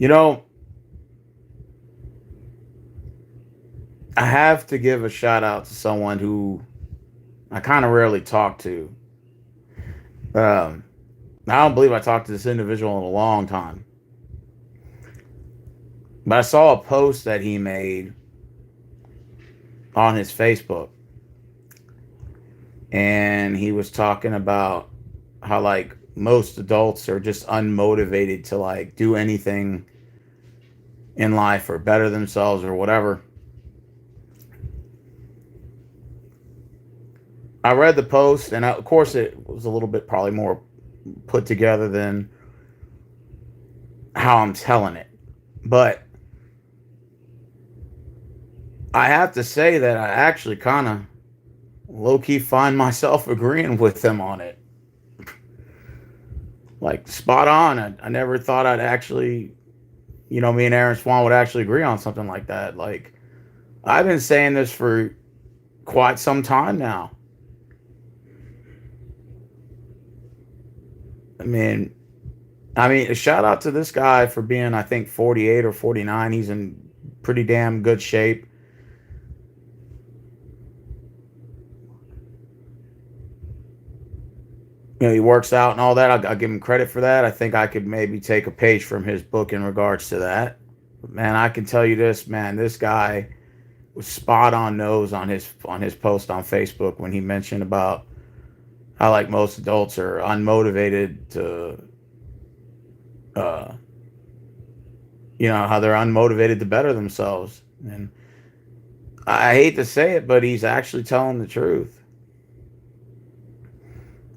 You know, I have to give a shout out to someone who I kind of rarely talk to. Um, I don't believe I talked to this individual in a long time, but I saw a post that he made on his Facebook, and he was talking about how like most adults are just unmotivated to like do anything in life or better themselves or whatever. I read the post, and of course, it was a little bit probably more put together than how I'm telling it. But I have to say that I actually kind of low key find myself agreeing with him on it. Like, spot on. I never thought I'd actually, me and Aaron Swan would actually agree on something like that. Like, I've been saying this for quite some time now. I mean, a shout out to this guy for being, I think, 48 or 49. He's in pretty damn good shape. He works out and all that. I'll give him credit for that. I think I could maybe take a page from his book in regards to that. But man, I can tell you this, man. This guy was spot on nose on his post on Facebook when he mentioned about how like most adults are unmotivated to, uh, how they're unmotivated to better themselves. And I hate to say it, but he's actually telling the truth.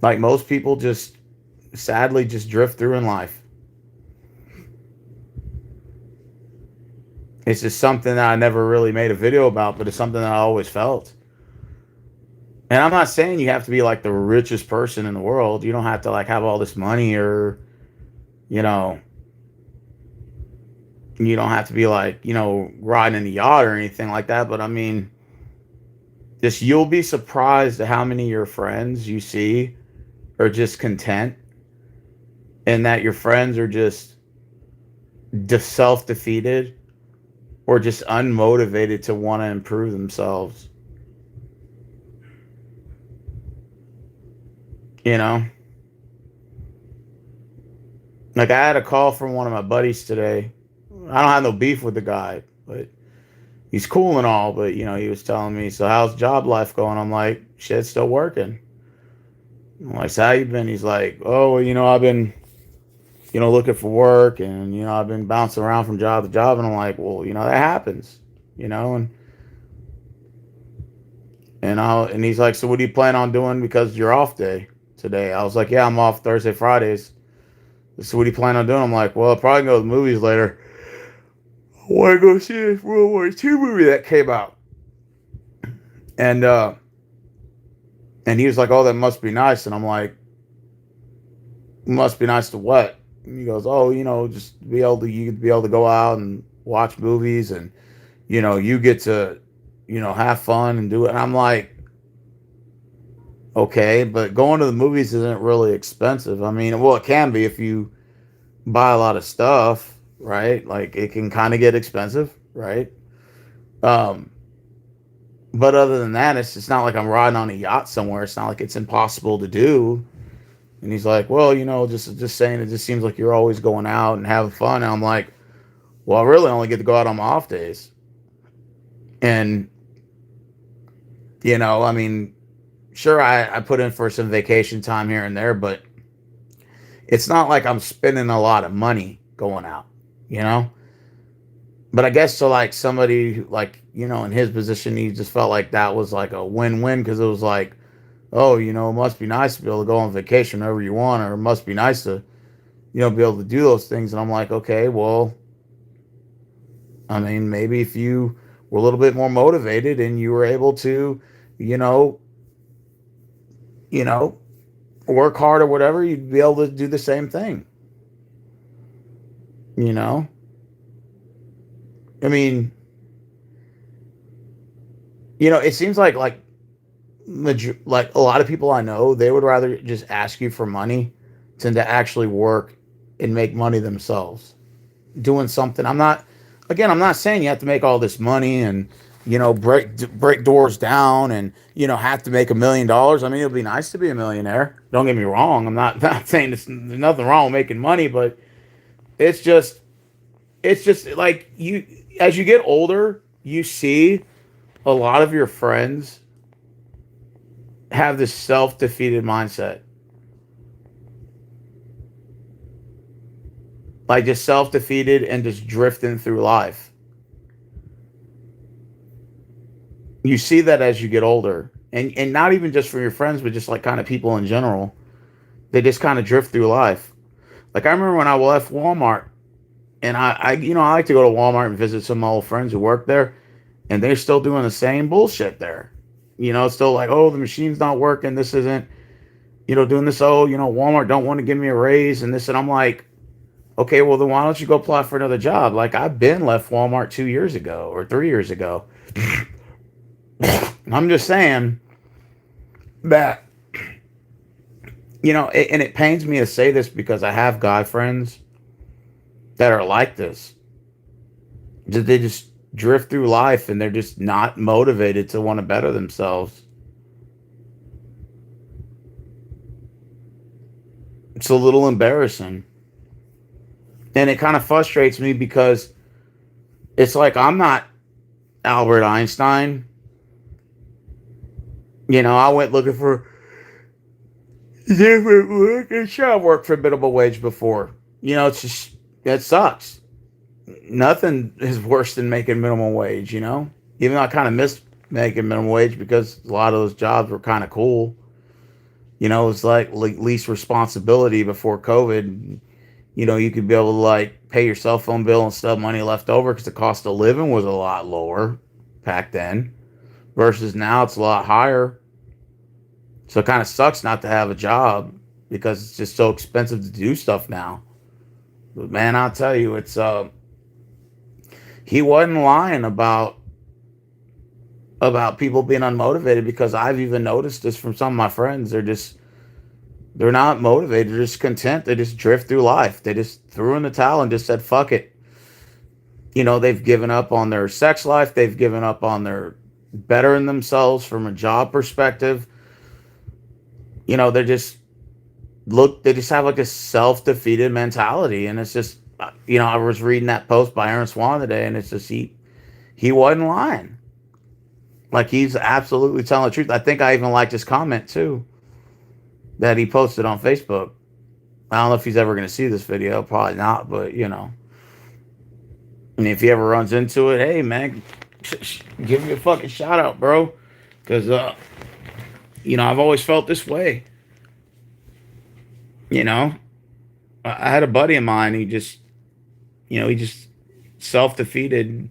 Like most people just sadly just drift through in life. It's just something that I never really made a video about, but it's something that I always felt. And I'm not saying you have to be like the richest person in the world. You don't have to like have all this money or, you know, you don't have to be like, riding in a yacht or anything like that. But I mean, just you'll be surprised at how many of your friends you see are just content and that your friends are just self defeated or just unmotivated to want to improve themselves. You know, like I had a call from one of my buddies today. I don't have no beef with the guy, but he's cool and all. But he was telling me, so how's job life going? I'm like, shit, still working. I'm like, so how you been? He's like, oh, well, I've been, looking for work, and I've been bouncing around from job to job. And I'm like, well, that happens, and he's like, so what do you plan on doing because you're off day today? I was like, yeah, I'm off Thursday, Fridays. So what do you plan on doing? I'm like, well, I'll probably go to the movies later. I want to go see this World War II movie that came out. And he was like, oh, that must be nice. And I'm like, must be nice to what? And he goes, oh, just be able to go out and watch movies, and you get to have fun and do it. And I'm like, okay, but going to the movies isn't really expensive. I mean, well, it can be if you buy a lot of stuff, right? Like it can kind of get expensive, right? Um, but other than that, it's not like I'm riding on a yacht somewhere. It's not like it's impossible to do. And he's like, well, just saying, it just seems like you're always going out and having fun. And I'm like, well, I really only get to go out on my off days. And I mean, sure, I put in for some vacation time here and there, but it's not like I'm spending a lot of money going out, you know? But I guess to like somebody like, in his position, he just felt like that was like a win-win because it was like, oh, it must be nice to be able to go on vacation whenever you want, or it must be nice to, be able to do those things. And I'm like, okay, well, I mean, maybe if you were a little bit more motivated and you were able to, you know, you know, work hard or whatever, you'd be able to do the same thing. You know, I mean, it seems like a lot of people I know, they would rather just ask you for money than to actually work and make money themselves. doing something. I'm not saying you have to make all this money and, break doors down and, have to make $1 million. I mean, it'd be nice to be a millionaire. Don't get me wrong. I'm not, not saying there's nothing wrong with making money, but it's just, it's just like as you get older, you see a lot of your friends have this self-defeated mindset. Like just self-defeated and just drifting through life. You see that as you get older. And not even just for your friends, but just like kind of people in general. They just kind of drift through life. Like I remember when I left Walmart and I like to go to Walmart and visit some of my old friends who work there and they're still doing the same bullshit there. It's still like, oh, the machine's not working. This isn't, doing this. Oh, Walmart don't want to give me a raise and this. And I'm like, okay, well, then why don't you go apply for another job? Like, I've been left Walmart 2 years ago or 3 years ago. I'm just saying that, and it pains me to say this because I have guy friends that are like this. They just drift through life and they're just not motivated to want to better themselves. It's a little embarrassing. And it kind of frustrates me because it's like I'm not Albert Einstein. I went looking for different work and sure I worked for minimum wage before. It's just it sucks. Nothing is worse than making minimum wage. Even though I kind of missed making minimum wage because a lot of those jobs were kind of cool. It's like least responsibility before COVID. You could be able to like pay your cell phone bill and stuff, money left over because the cost of living was a lot lower back then versus now it's a lot higher. So it kind of sucks not to have a job because it's just so expensive to do stuff now. But man, I'll tell you, it's he wasn't lying about people being unmotivated because I've even noticed this from some of my friends. They're not motivated. They're just content. They just drift through life. They just threw in the towel and just said, fuck it. They've given up on their sex life. They've given up on their bettering themselves from a job perspective. They just have like a self-defeated mentality. And it's just, I was reading that post by Aaron Swan today and it's just, he wasn't lying. Like he's absolutely telling the truth. I think I even liked his comment too that he posted on Facebook. I don't know if he's ever going to see this video. Probably not, but and if he ever runs into it, hey man, give me a fucking shout out, bro. Because, I've always felt this way. I had a buddy of mine. He just self-defeated.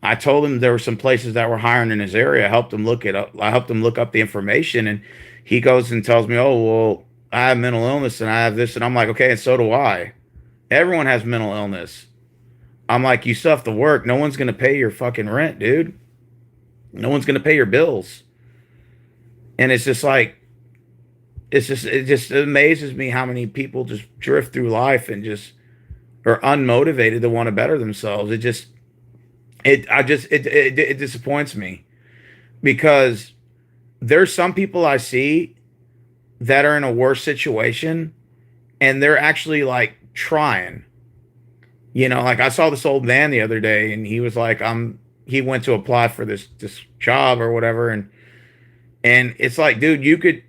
I told him there were some places that were hiring in his area. I helped him look it up. I helped him look up the information, and he goes and tells me, "Oh, well, I have mental illness and I have this," and I'm like, "Okay, and so do I. Everyone has mental illness." I'm like, "You still have to work. No one's gonna pay your fucking rent, dude. No one's gonna pay your bills." And it's just like, it just amazes me how many people just drift through life and just are unmotivated to want to better themselves. It disappoints me because there's some people I see that are in a worse situation and they're actually like trying. Like I saw this old man the other day and he was like, he went to apply for this job or whatever. And it's like, dude, you could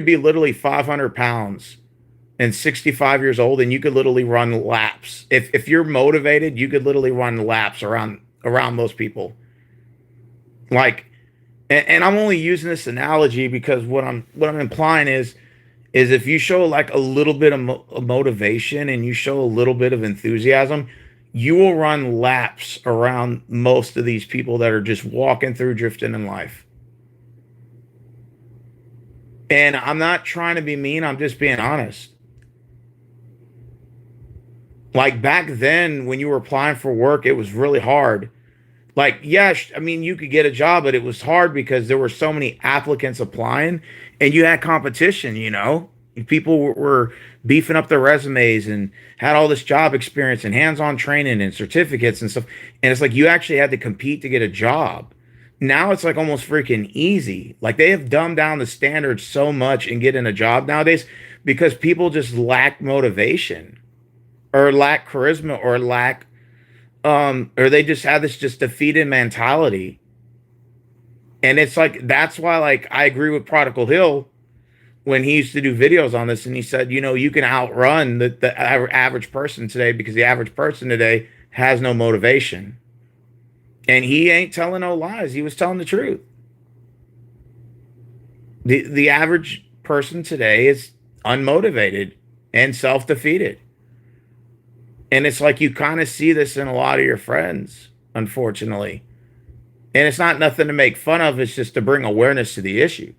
be literally 500 pounds and 65 years old and you could literally run laps. If you're motivated, you could literally run laps around those people. Like, and I'm only using this analogy because what I'm implying is if you show like a little bit of motivation and you show a little bit of enthusiasm, you will run laps around most of these people that are just walking through drifting in life. And I'm not trying to be mean, I'm just being honest. Like back then when you were applying for work, it was really hard. Like, yes, I mean, you could get a job, but it was hard because there were so many applicants applying and you had competition. People were beefing up their resumes and had all this job experience and hands-on training and certificates and stuff. And it's like you actually had to compete to get a job. Now it's like almost freaking easy. Like they have dumbed down the standards so much in getting a job nowadays because people just lack motivation or lack charisma or lack or they just have this just defeated mentality. And it's like that's why like I agree with Prodigal Hill when he used to do videos on this, and he said, you know, you can outrun the average person today because the average person today has no motivation. And he ain't telling no lies. He was telling the truth. The average person today is unmotivated and self-defeated. And it's like you kind of see this in a lot of your friends, unfortunately. And it's not nothing to make fun of, it's just to bring awareness to the issue.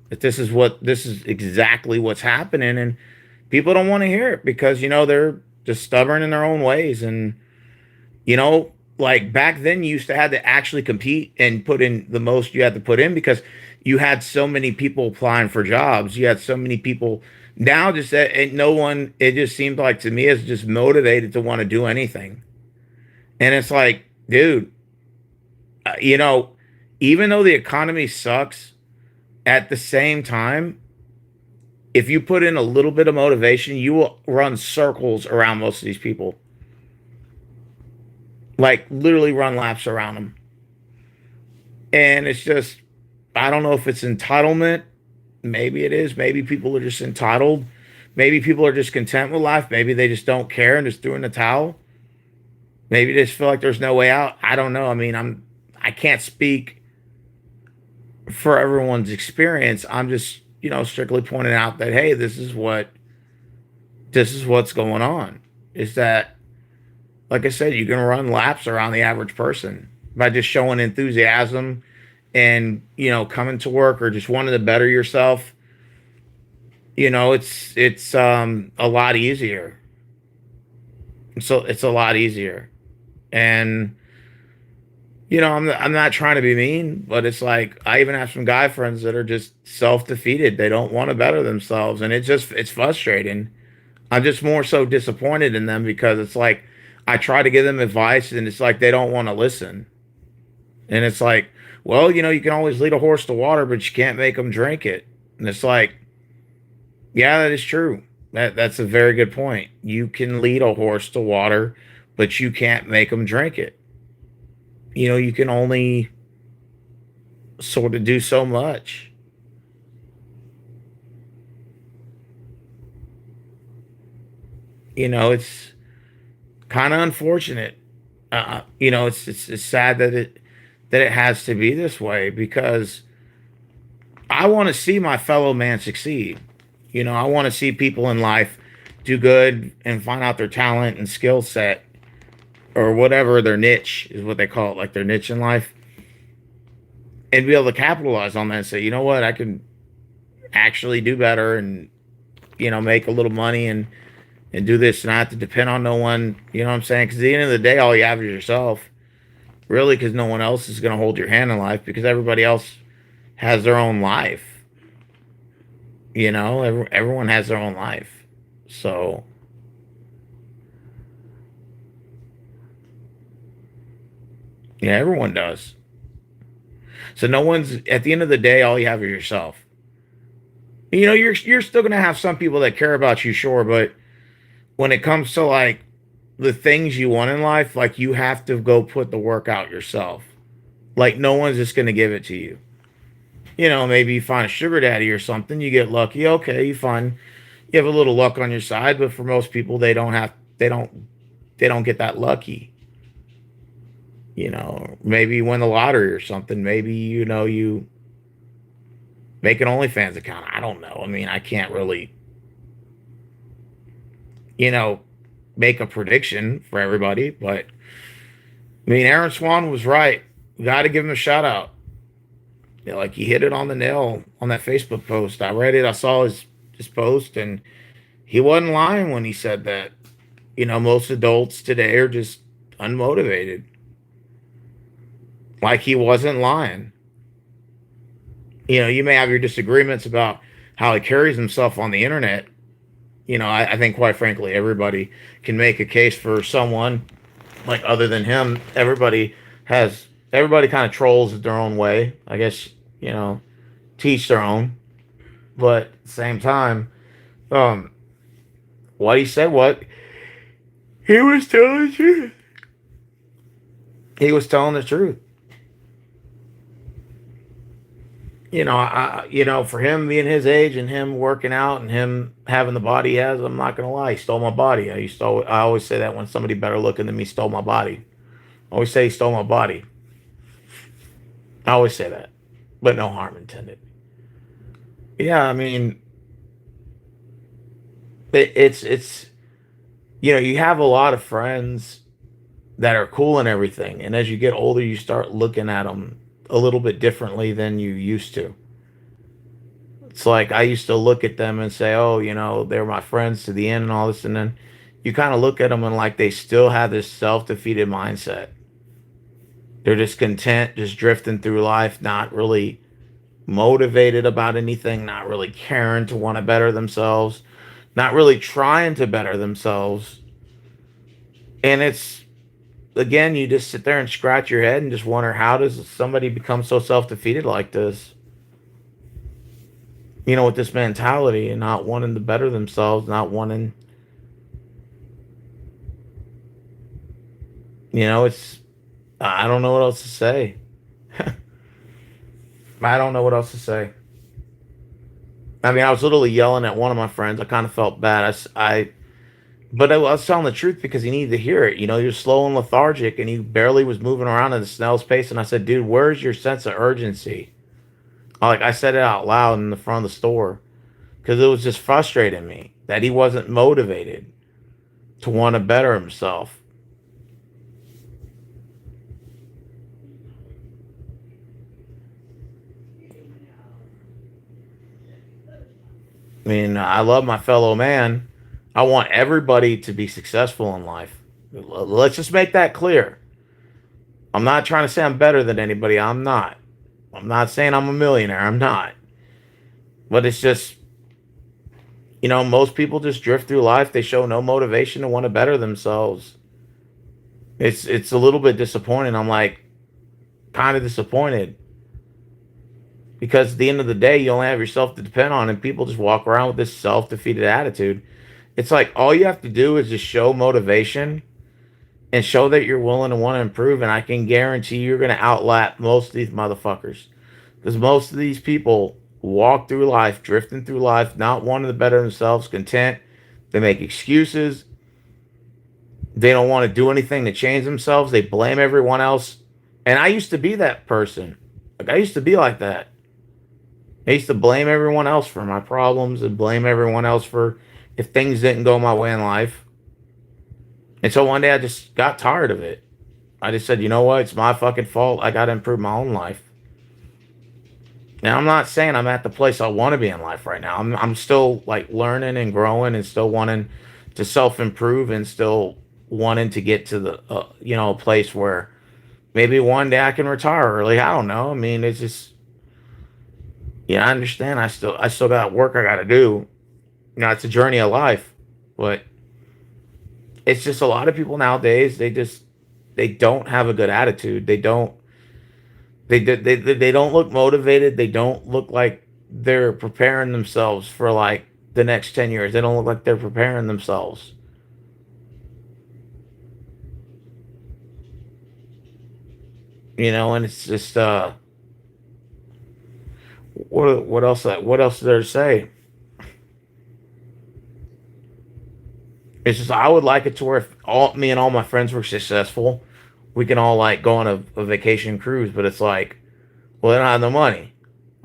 That this is exactly what's happening, and people don't want to hear it because you know they're just stubborn in their own ways. And you know, like back then you used to have to actually compete and put in the most you had to put in because you had so many people applying for jobs. You had so many people now just that and no one, it just seemed like to me is just motivated to want to do anything. And it's like, dude, you know, even though the economy sucks, at the same time, if you put in a little bit of motivation, you will run circles around most of these people. Like literally run laps around them. And it's just, I don't know if it's entitlement. Maybe it is. Maybe people are just entitled. Maybe people are just content with life. Maybe they just don't care and just threw in the towel. Maybe they just feel like there's no way out. I don't know. I mean, I can't speak for everyone's experience. I'm just, you know, strictly pointing out that hey, this is what's going on. Is that like I said, you can run laps around the average person by just showing enthusiasm and, you know, coming to work or just wanting to better yourself. You know, it's a lot easier. So it's a lot easier. And you know, I'm not trying to be mean, but it's like I even have some guy friends that are just self-defeated. They don't want to better themselves, and it's frustrating. I'm just more so disappointed in them because it's like I try to give them advice, and it's like they don't want to listen. And it's like, well, you know, you can always lead a horse to water, but you can't make them drink it. And it's like, yeah, that is true. That's a very good point. You can lead a horse to water, but you can't make them drink it. You know, you can only sort of do so much. You know, it's kind of unfortunate. You know, it's sad that it has to be this way because I want to see my fellow man succeed. You know, I want to see people in life do good and find out their talent and skill set or whatever their niche is what they call it, like their niche in life, and be able to capitalize on that and say, you know what, I can actually do better and you know make a little money and do this and not have to depend on no one. You know what I'm saying? Because at the end of the day, all you have is yourself, really, because no one else is going to hold your hand in life because everybody else has their own life. You know, everyone has their own life, so. Yeah, everyone does. So no one's at the end of the day, all you have is yourself. You know, you're still gonna have some people that care about you, sure, but when it comes to like the things you want in life, like you have to go put the work out yourself. Like no one's just gonna give it to you. You know, maybe you find a sugar daddy or something, you get lucky, okay, you have a little luck on your side, but for most people they don't get that lucky. You know, maybe you win the lottery or something. Maybe, you know, you make an OnlyFans account. I don't know. I mean, I can't really, you know, make a prediction for everybody. But, I mean, Aaron Swan was right. We got to give him a shout out. You know, like he hit it on the nail on that Facebook post. I read it. I saw his post, and he wasn't lying when he said that. You know, most adults today are just unmotivated. Like he wasn't lying. You know, you may have your disagreements about how he carries himself on the internet. I think quite frankly, everybody can make a case for someone like other than him. Everybody kind of trolls their own way. I guess, teach their own. But at the same time, um, what he said, what he was telling the truth. He was telling the truth. For him being his age and him working out and him having the body he has, I'm not gonna lie, he stole my body. I always say that when somebody better looking than me stole my body. I always say he stole my body. I always say that, but no harm intended. Yeah, I mean, it's you have a lot of friends that are cool and everything, and as you get older, you start looking at them a little bit differently than you used to. It's like I used to look at them and say, "Oh, they're my friends to the end and all this," and then you kind of look at them and like they still have this self-defeated mindset. They're just content, just drifting through life, not really motivated about anything, not really caring to want to better themselves, not really trying to better themselves. And it's again, you just sit there and scratch your head and just wonder how does somebody become so self-defeated like this? With this mentality and not wanting to better themselves, not wanting, it's I don't know what else to say. I don't know what else to say. I mean, I was literally yelling at one of my friends. I kind of felt bad. But I was telling the truth because he needed to hear it. He was slow and lethargic, and he barely was moving around at a snail's pace. And I said, "Dude, where's your sense of urgency?" I said it out loud in the front of the store because it was just frustrating me that he wasn't motivated to want to better himself. I mean, I love my fellow man. I want everybody to be successful in life. Let's just make that clear. I'm not trying to say I'm better than anybody. I'm not. I'm not saying I'm a millionaire. I'm not. But it's just, most people just drift through life. They show no motivation to want to better themselves. It's a little bit disappointing. I'm like kind of disappointed because at the end of the day, you only have yourself to depend on, and people just walk around with this self-defeated attitude. It's like all you have to do is just show motivation and show that you're willing to want to improve, and I can guarantee you're going to outlap most of these motherfuckers because most of these people walk through life, drifting through life, not wanting to better themselves, content. They make excuses. They don't want to do anything to change themselves. They blame everyone else. And I used to be that person. I used to be like that. I used to blame everyone else for my problems and blame everyone else for if things didn't go my way in life. And so one day I just got tired of it. I just said, you know what? It's my fucking fault. I got to improve my own life. Now, I'm not saying I'm at the place I want to be in life right now. I'm still like learning and growing and still wanting to self improve and still wanting to get to the, a place where maybe one day I can retire early. I don't know. I mean, it's just, yeah, I understand. I still got work I got to do. It's a journey of life, but it's just a lot of people nowadays. They don't have a good attitude. They don't look motivated. They don't look like they're preparing themselves for like the next 10 years. They don't look like they're preparing themselves. And it's just what else is there to say? It's just I would like it to where if all me and all my friends were successful, we can all like go on a vacation cruise, but it's like, well, they don't have the money.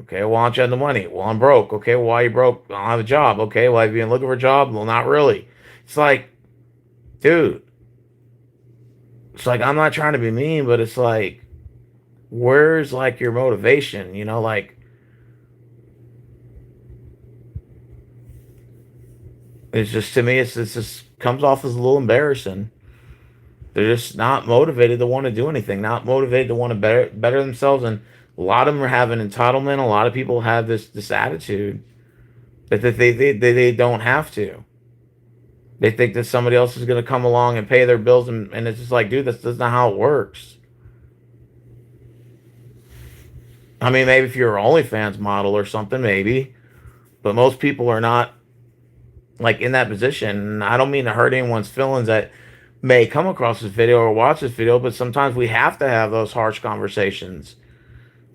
Okay, well, why don't you have the money? Well, I'm broke. Okay, well, why are you broke? I don't have a job. Okay, well, have you been looking for a job? Well, not really. It's like, dude, it's like I'm not trying to be mean, but it's like, where's like your motivation? Like it's just to me, it's just comes off as a little embarrassing. They're just not motivated to want to do anything, not motivated to want to better themselves, and a lot of them are having entitlement. A lot of people have this attitude. That they don't have to. They think that somebody else is going to come along and pay their bills, and it's just like, dude, that's not how it works. I mean, maybe if you're an OnlyFans model or something, maybe, but most people are not like in that position. I don't mean to hurt anyone's feelings that may come across this video or watch this video, but sometimes we have to have those harsh conversations.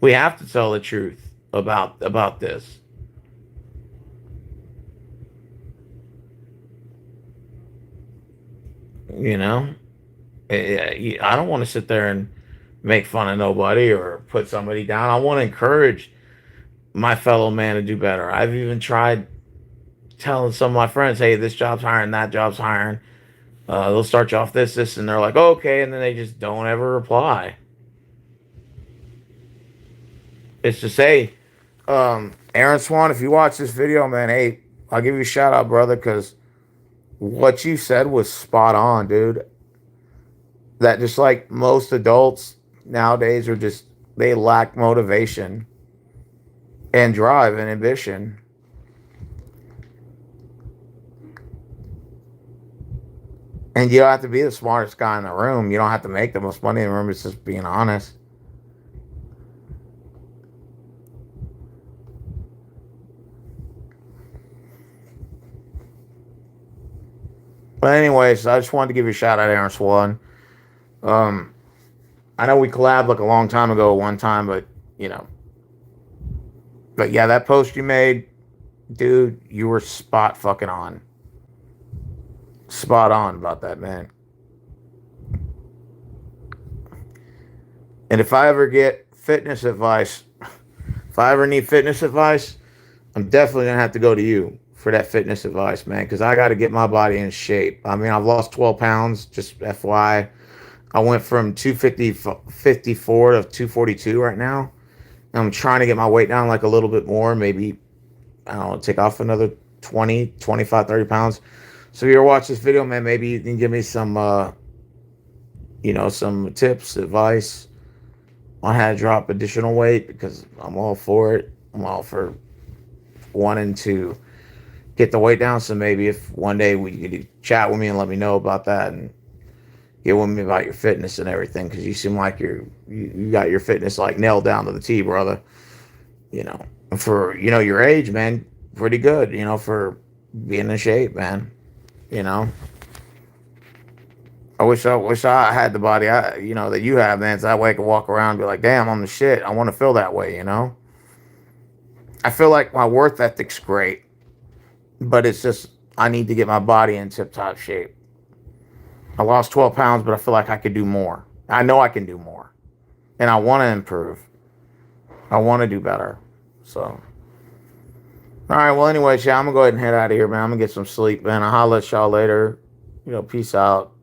We have to tell the truth about this. You know, I don't want to sit there and make fun of nobody or put somebody down. I want to encourage my fellow man to do better. I've even tried telling some of my friends, hey, this job's hiring, that job's hiring. They'll start you off this, and they're like, okay, and then they just don't ever reply. It's to say, Aaron Swan, if you watch this video, man, hey, I'll give you a shout out, brother, because what you said was spot on, dude. That just like most adults nowadays are just, they lack motivation and drive and ambition. And you don't have to be the smartest guy in the room. You don't have to make the most money in the room. It's just being honest. But anyways, I just wanted to give you a shout out, Aaron Swan. I know we collabed like a long time ago one time, but you know. But yeah, that post you made, dude, you were spot fucking on. Spot on about that, man. And if I ever get fitness advice, if I ever need fitness advice, I'm definitely gonna have to go to you for that fitness advice, man, because I got to get my body in shape. I mean, I've lost 12 pounds, just FYI. I went from 254 to 242 right now. I'm trying to get my weight down like a little bit more, maybe, I don't know, take off another 20, 25, 30 pounds. So if you're watching this video, man, maybe you can give me some, some tips, advice on how to drop additional weight, because I'm all for it. I'm all for wanting to get the weight down. So maybe if one day we could chat with me and let me know about that and get with me about your fitness and everything, because you seem like you got your fitness like nailed down to the T, brother. For your age, man, pretty good. For being in shape, man. I wish I had the body that you have, man. So that way I could walk around and be like, damn, I'm the shit. I want to feel that way. I feel like my work ethic's great, but it's just I need to get my body in tip-top shape. I lost 12 pounds, but I feel like I could do more. I know I can do more, and I want to improve. I want to do better. So, all right. Well, anyways, yeah, I'm gonna go ahead and head out of here, man. I'm gonna get some sleep, man. I'll holler at y'all later. Peace out.